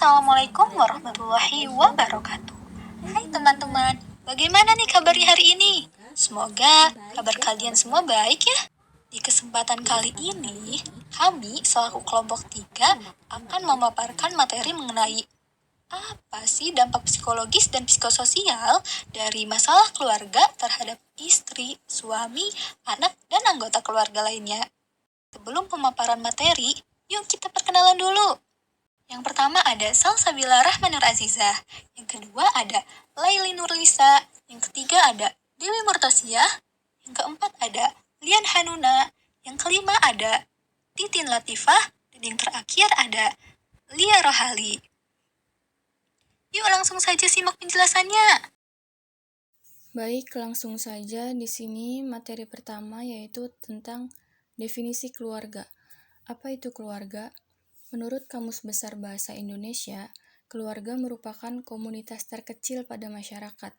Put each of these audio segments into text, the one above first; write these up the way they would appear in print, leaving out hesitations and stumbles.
Assalamualaikum warahmatullahi wabarakatuh. Hai teman-teman, bagaimana nih kabarnya hari ini? Semoga kabar kalian semua baik ya. Di kesempatan kali ini, kami selaku kelompok 3 akan memaparkan materi mengenai apa sih dampak psikologis dan psikososial dari masalah keluarga terhadap istri, suami, anak, dan anggota keluarga lainnya. Sebelum pemaparan materi, yuk kita perkenalan dulu. Yang pertama ada Salsabila Rahmanur Azizah. Yang kedua ada Laili Nurlisa. Yang ketiga ada Dewi Murtasiah. Yang keempat ada Lian Hanuna. Yang kelima ada Titin Latifah. Dan yang terakhir ada Lia Rohali. Yuk langsung saja simak penjelasannya. Baik, langsung saja di sini materi pertama yaitu tentang definisi keluarga. Apa itu keluarga? Menurut Kamus Besar Bahasa Indonesia, keluarga merupakan komunitas terkecil pada masyarakat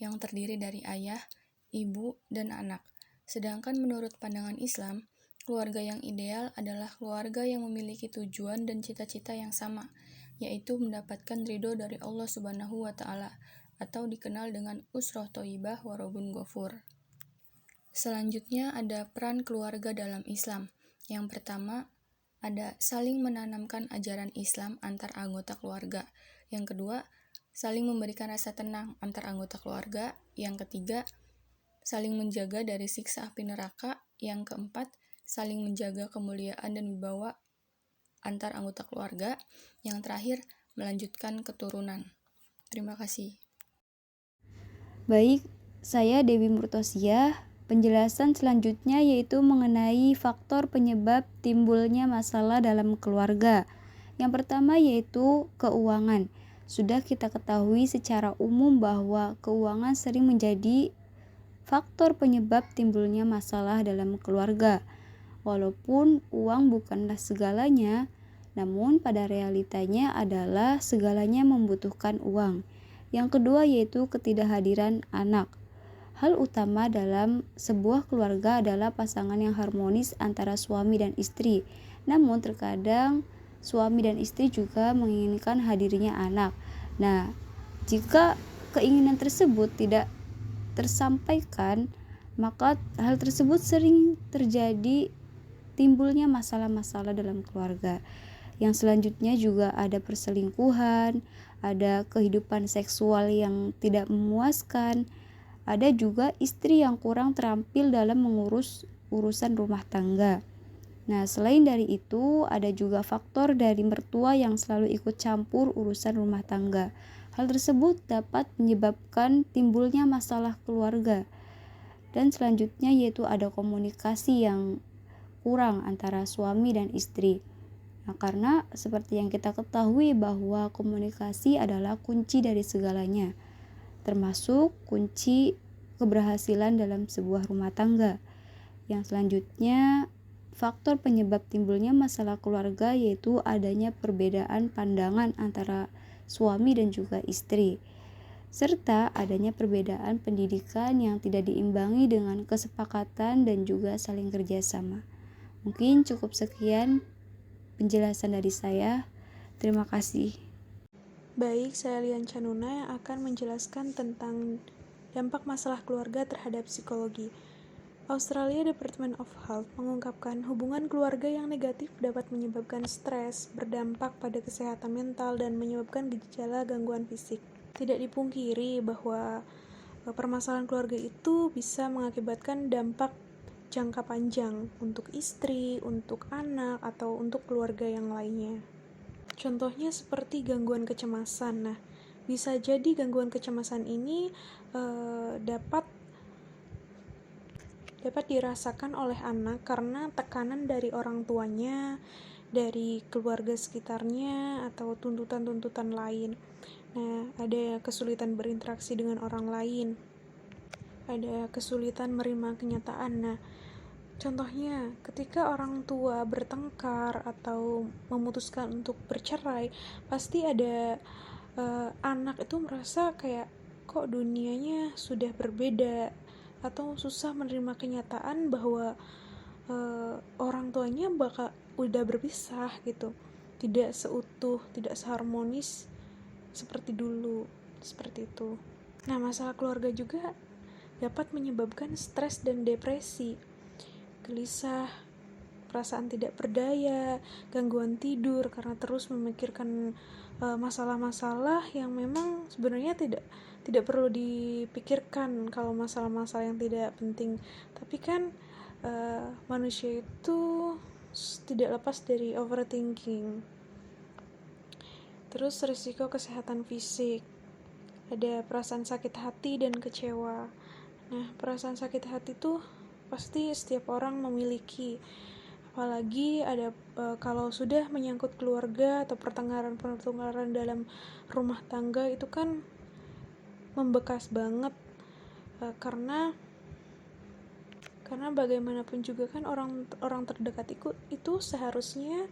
yang terdiri dari ayah, ibu, dan anak. Sedangkan menurut pandangan Islam, keluarga yang ideal adalah keluarga yang memiliki tujuan dan cita-cita yang sama, yaitu mendapatkan ridho dari Allah Subhanahu wa Ta'ala, atau dikenal dengan usroh thoibah warobun ghafur. Selanjutnya ada peran keluarga dalam Islam. Yang pertama, ada saling menanamkan ajaran Islam antar anggota keluarga. Yang kedua, saling memberikan rasa tenang antar anggota keluarga. Yang ketiga, saling menjaga dari siksa api neraka. Yang keempat, saling menjaga kemuliaan dan wibawa antar anggota keluarga. Yang terakhir, melanjutkan keturunan. Terima kasih. Baik, saya Dewi Murtasiah. Penjelasan selanjutnya yaitu mengenai faktor penyebab timbulnya masalah dalam keluarga. Yang pertama yaitu keuangan. Sudah kita ketahui secara umum bahwa keuangan sering menjadi faktor penyebab timbulnya masalah dalam keluarga. Walaupun uang bukanlah segalanya, namun pada realitanya adalah segalanya membutuhkan uang. Yang kedua yaitu ketidakhadiran anak. Hal utama dalam sebuah keluarga adalah pasangan yang harmonis antara suami dan istri. Namun terkadang suami dan istri juga menginginkan hadirnya anak. Nah, jika keinginan tersebut tidak tersampaikan, maka hal tersebut sering terjadi timbulnya masalah-masalah dalam keluarga. Yang selanjutnya juga ada perselingkuhan, ada kehidupan seksual yang tidak memuaskan, ada juga istri yang kurang terampil dalam mengurus urusan rumah tangga. Nah, selain dari itu, ada juga faktor dari mertua yang selalu ikut campur urusan rumah tangga. Hal tersebut dapat menyebabkan timbulnya masalah keluarga. Dan selanjutnya yaitu ada komunikasi yang kurang antara suami dan istri. Nah, karena seperti yang kita ketahui bahwa komunikasi adalah kunci dari segalanya, termasuk kunci keberhasilan dalam sebuah rumah tangga. Yang selanjutnya, faktor penyebab timbulnya masalah keluarga yaitu adanya perbedaan pandangan antara suami dan juga istri, serta adanya perbedaan pendidikan yang tidak diimbangi dengan kesepakatan dan juga saling kerjasama. Mungkin cukup sekian penjelasan dari saya. Terima kasih. Baik, saya Lian Chanuna yang akan menjelaskan tentang dampak masalah keluarga terhadap psikologi. Australia Department of Health mengungkapkan hubungan keluarga yang negatif dapat menyebabkan stres, berdampak pada kesehatan mental, dan menyebabkan gejala gangguan fisik. Tidak dipungkiri bahwa permasalahan keluarga itu bisa mengakibatkan dampak jangka panjang untuk istri, untuk anak, atau untuk keluarga yang lainnya. Contohnya seperti gangguan kecemasan. Nah, bisa jadi gangguan kecemasan ini dapat dirasakan oleh anak karena tekanan dari orang tuanya, dari keluarga sekitarnya, atau tuntutan-tuntutan lain. Nah, ada kesulitan berinteraksi dengan orang lain, ada kesulitan menerima kenyataan. Nah, contohnya, ketika orang tua bertengkar atau memutuskan untuk bercerai, pasti ada anak itu merasa kayak kok dunianya sudah berbeda, atau susah menerima kenyataan bahwa orang tuanya udah berpisah gitu. tidak seutuh, tidak seharmonis seperti dulu, seperti itu. Nah, masalah keluarga juga dapat menyebabkan stres dan depresi, gelisah, perasaan tidak berdaya, gangguan tidur karena terus memikirkan masalah-masalah yang memang sebenarnya tidak perlu dipikirkan kalau masalah-masalah yang tidak penting. Tapi kan manusia itu tidak lepas dari overthinking. Terus risiko kesehatan fisik, ada perasaan sakit hati dan kecewa. Nah, perasaan sakit hati tuh pasti setiap orang memiliki, apalagi ada kalau sudah menyangkut keluarga atau pertengkaran dalam rumah tangga itu kan membekas banget, karena bagaimanapun juga kan orang terdekat itu seharusnya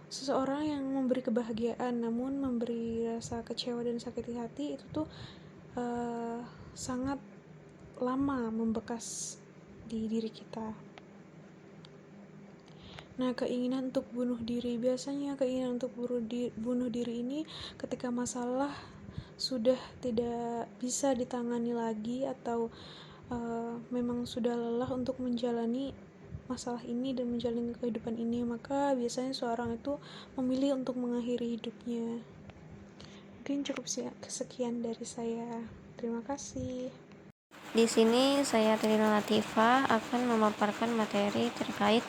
seseorang yang memberi kebahagiaan, namun memberi rasa kecewa dan sakit hati itu tuh sangat lama membekas di diri kita. Nah, keinginan untuk bunuh diri, biasanya keinginan untuk bunuh diri ini ketika masalah sudah tidak bisa ditangani lagi atau memang sudah lelah untuk menjalani masalah ini dan menjalani kehidupan ini, maka biasanya seorang itu memilih untuk mengakhiri hidupnya. Mungkin cukup sekian dari saya. Terima kasih. Di sini saya Trina Latifah akan memaparkan materi terkait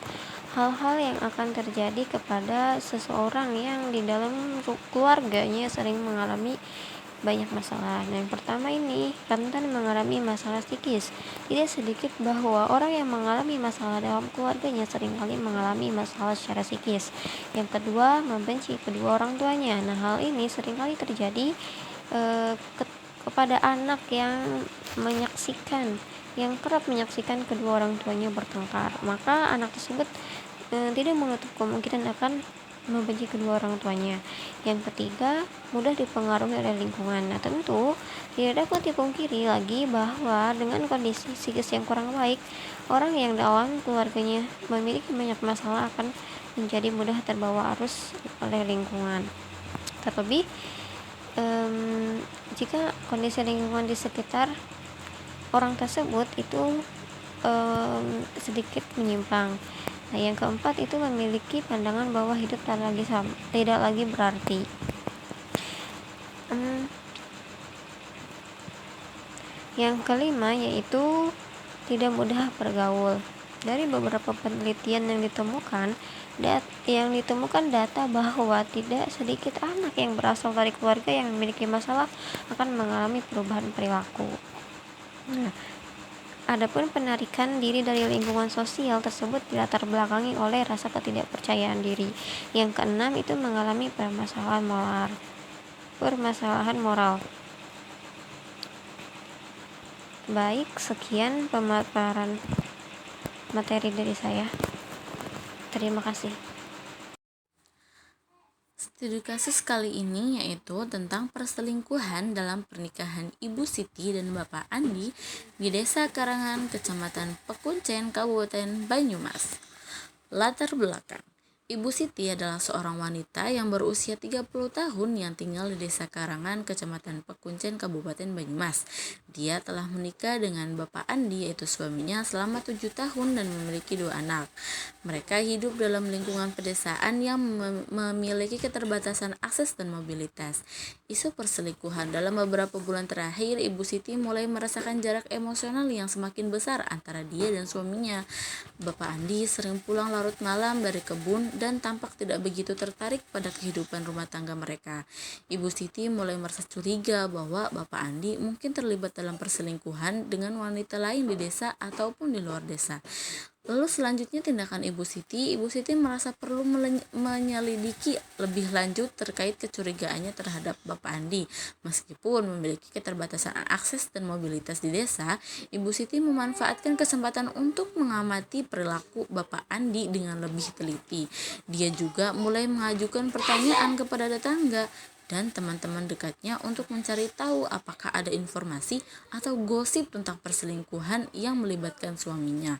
hal-hal yang akan terjadi kepada seseorang yang di dalam keluarganya sering mengalami banyak masalah. Nah, yang pertama ini rentan mengalami masalah psikis. Tidak sedikit bahwa orang yang mengalami masalah dalam keluarganya seringkali mengalami masalah secara psikis. Yang kedua, membenci kedua orang tuanya. Nah, hal ini seringkali terjadi kepada anak yang kerap menyaksikan kedua orang tuanya bertengkar. Maka anak tersebut tidak menutup kemungkinan akan membenci kedua orang tuanya. Yang ketiga, mudah dipengaruhi oleh lingkungan. Nah, tentu tidak dapat dipungkiri lagi bahwa dengan kondisi psikis yang kurang baik, orang yang dalam keluarganya memiliki banyak masalah akan menjadi mudah terbawa arus oleh lingkungan. Terlebih jika kondisi lingkungan di sekitar orang tersebut itu sedikit menyimpang. Nah, yang keempat itu memiliki pandangan bahwa hidup tidak lagi berarti. Yang kelima yaitu tidak mudah bergaul. Dari beberapa penelitian yang ditemukan data bahwa tidak sedikit anak yang berasal dari keluarga yang memiliki masalah akan mengalami perubahan perilaku. Nah, adapun penarikan diri dari lingkungan sosial tersebut dilatar belakangi oleh rasa ketidakpercayaan diri. Yang keenam itu mengalami permasalahan moral. Baik, sekian pemaparan materi dari saya. Terima kasih. Studi kasus kali ini yaitu tentang perselingkuhan dalam pernikahan Ibu Siti dan Bapak Andi di Desa Karangan, Kecamatan Pekuncen, Kabupaten Banyumas. Latar belakang: Ibu Siti adalah seorang wanita yang berusia 30 tahun yang tinggal di Desa Karangan, Kecamatan Pekuncen, Kabupaten Banyumas. Dia telah menikah dengan Bapak Andi, yaitu suaminya, selama 7 tahun dan memiliki 2 anak. Mereka hidup dalam lingkungan pedesaan yang memiliki keterbatasan akses dan mobilitas. Isu perselingkuhan: dalam beberapa bulan terakhir, Ibu Siti mulai merasakan jarak emosional yang semakin besar antara dia dan suaminya. Bapak Andi sering pulang larut malam dari kebun dan tampak tidak begitu tertarik pada kehidupan rumah tangga mereka. Ibu Siti mulai merasa curiga bahwa Bapak Andi mungkin terlibat dalam perselingkuhan dengan wanita lain di desa ataupun di luar desa. Lalu selanjutnya tindakan Ibu Siti merasa perlu menyelidiki lebih lanjut terkait kecurigaannya terhadap Bapak Andi. Meskipun memiliki keterbatasan akses dan mobilitas di desa, Ibu Siti memanfaatkan kesempatan untuk mengamati perilaku Bapak Andi dengan lebih teliti. Dia juga mulai mengajukan pertanyaan kepada tetangga dan teman-teman dekatnya untuk mencari tahu apakah ada informasi atau gosip tentang perselingkuhan yang melibatkan suaminya.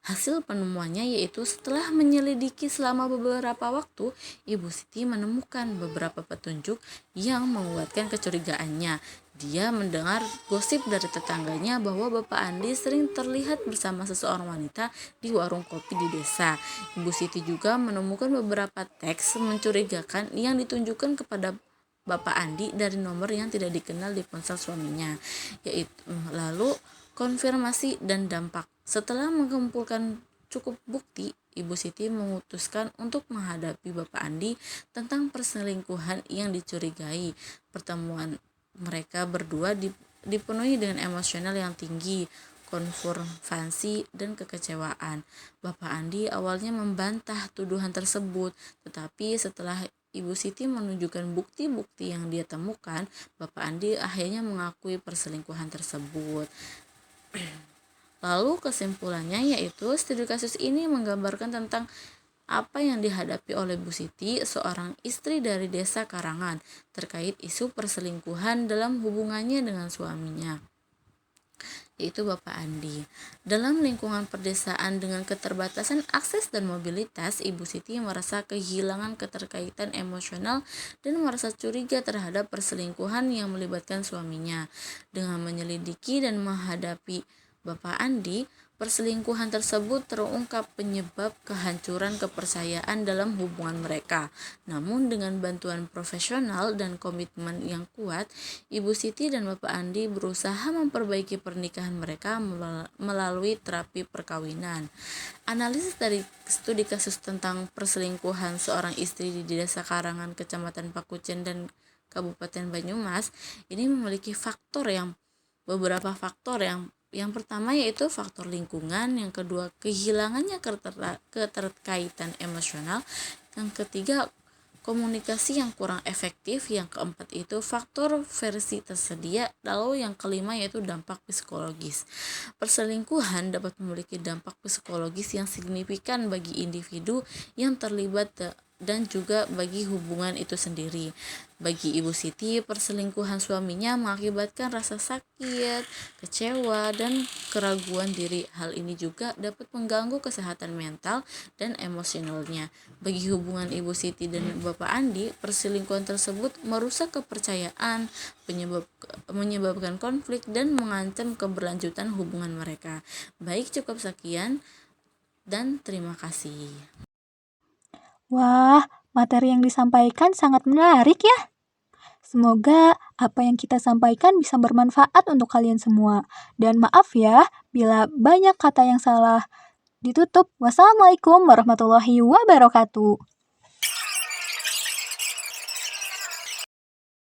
Hasil penemuannya yaitu setelah menyelidiki selama beberapa waktu, Ibu Siti menemukan beberapa petunjuk yang menguatkan kecurigaannya. Dia mendengar gosip dari tetangganya bahwa Bapak Andi sering terlihat bersama seseorang wanita di warung kopi di desa. Ibu Siti juga menemukan beberapa teks mencurigakan yang ditunjukkan kepada Bapak Andi dari nomor yang tidak dikenal di ponsel suaminya. Lalu konfirmasi dan dampak. Setelah mengumpulkan cukup bukti, Ibu Siti memutuskan untuk menghadapi Bapak Andi tentang perselingkuhan yang dicurigai. Pertemuan mereka berdua dipenuhi dengan emosional yang tinggi, konfrontasi, dan kekecewaan. Bapak Andi awalnya membantah tuduhan tersebut, tetapi setelah Ibu Siti menunjukkan bukti-bukti yang dia temukan, Bapak Andi akhirnya mengakui perselingkuhan tersebut. Lalu kesimpulannya yaitu studi kasus ini menggambarkan tentang apa yang dihadapi oleh Bu Siti, seorang istri dari desa Karangan, terkait isu perselingkuhan dalam hubungannya dengan suaminya, yaitu Bapak Andi. Dalam lingkungan perdesaan dengan keterbatasan akses dan mobilitas, Ibu Siti merasa kehilangan keterkaitan emosional dan merasa curiga terhadap perselingkuhan yang melibatkan suaminya. Dengan menyelidiki dan menghadapi Bapak Andi, perselingkuhan tersebut terungkap penyebab kehancuran kepercayaan dalam hubungan mereka. Namun dengan bantuan profesional dan komitmen yang kuat, Ibu Siti dan Bapak Andi berusaha memperbaiki pernikahan mereka melalui terapi perkawinan. Analisis dari studi kasus tentang perselingkuhan seorang istri di Desa Karangan, Kecamatan Pakucen dan Kabupaten Banyumas ini memiliki beberapa faktor yang pertama yaitu faktor lingkungan, yang kedua kehilangannya keterkaitan emosional, yang ketiga komunikasi yang kurang efektif, yang keempat itu faktor versi tersedia, lalu yang kelima yaitu dampak psikologis. Perselingkuhan dapat memiliki dampak psikologis yang signifikan bagi individu yang terlibat dan juga bagi hubungan itu sendiri. Bagi Ibu Siti, perselingkuhan suaminya mengakibatkan rasa sakit, kecewa, dan keraguan diri. Hal ini juga dapat mengganggu kesehatan mental dan emosionalnya. Bagi hubungan Ibu Siti dan Bapak Andi, perselingkuhan tersebut merusak kepercayaan, menyebabkan konflik, dan mengancam keberlanjutan hubungan mereka. Baik, cukup sekian dan terima kasih. Wah, materi yang disampaikan sangat menarik ya. Semoga apa yang kita sampaikan bisa bermanfaat untuk kalian semua. Dan maaf ya, bila banyak kata yang salah ditutup. Wassalamualaikum warahmatullahi wabarakatuh.